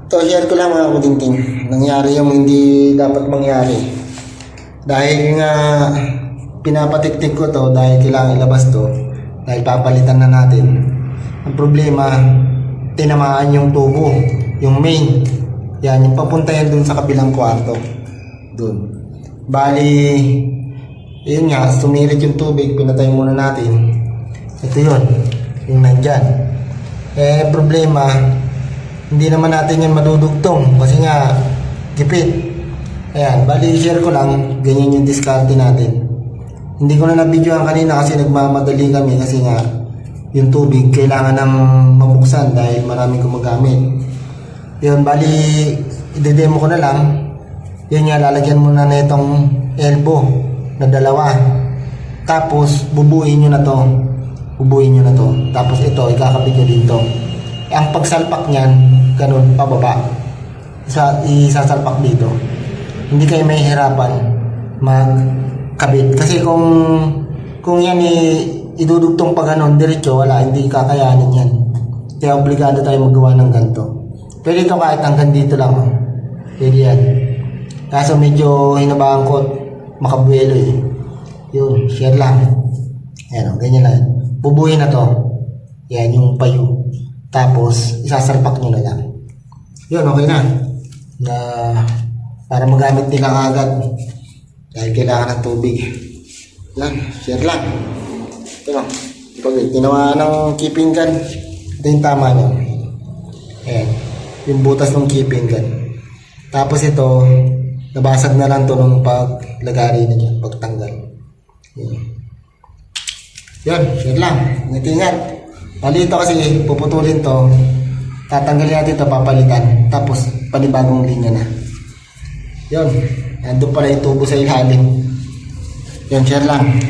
To share ko lang mga kudingting. Nangyari yung hindi dapat mangyari. Dahil nga pinapatiktik ko to dahil kailangan ilabas to. Dahil papalitan na natin. Ang problema, tinamaan yung tubo, yung main. Yan, yung papunta yan dun sa kabilang kwarto. Dun. Bali, yun nga, sumirit yung tubig, pinatay muna natin. Ito yun, yung nandyan. Problema, hindi naman natin yan madudugtong kasi nga gipit. Ayan, bali share ko lang, ganyan yung discarte natin. Hindi ko na na-videoan kanina kasi nagmamadali kami kasi nga yung tubig kailangan nang mabuksan dahil maraming gumagamit. Yun, bali i-demo ko na lang. Yun nga, lalagyan muna na itong elbow na dalawa. Tapos bubuin nyo na to. Bubuin nyo na to. Tapos ito, ikakabit nyo dito. Ang pagsalpak niyan, ganun, pababa. Isasalpak dito. Hindi kayo may hirapan magkabit. Kasi kung yan idudugtong pa ganun, diretso, wala, hindi kakayanin yan. Kaya obligado tayo magawa ng ganito. Pwede ito kahit hanggang dito lang. Pwede yan. Kaso medyo hinabaan ko, makabuelo eh. Yun, share lang. Ayan, ganyan lang. Bubuhin na to. Yan, yung payo. Tapos, isasalpak nyo na lang. Yun, okay na. Para magamit nila agad. Dahil kailangan ng tubig. Yan, share lang. Ito lang. Pag tinawa ng keeping gun, ito yung tama nyo. Ayan, yung butas ng keeping gun. Tapos ito, nabasag na lang to nung paglagari na nyo, pagtanggal. Yan, share lang. Ingat-ingat. Bali ito kasi puputulin to, tatanggalin natin ito, papalitan, tapos panibagong linya na. Yun, nandun pala yung tubo sa ilalim. Yun, share lang.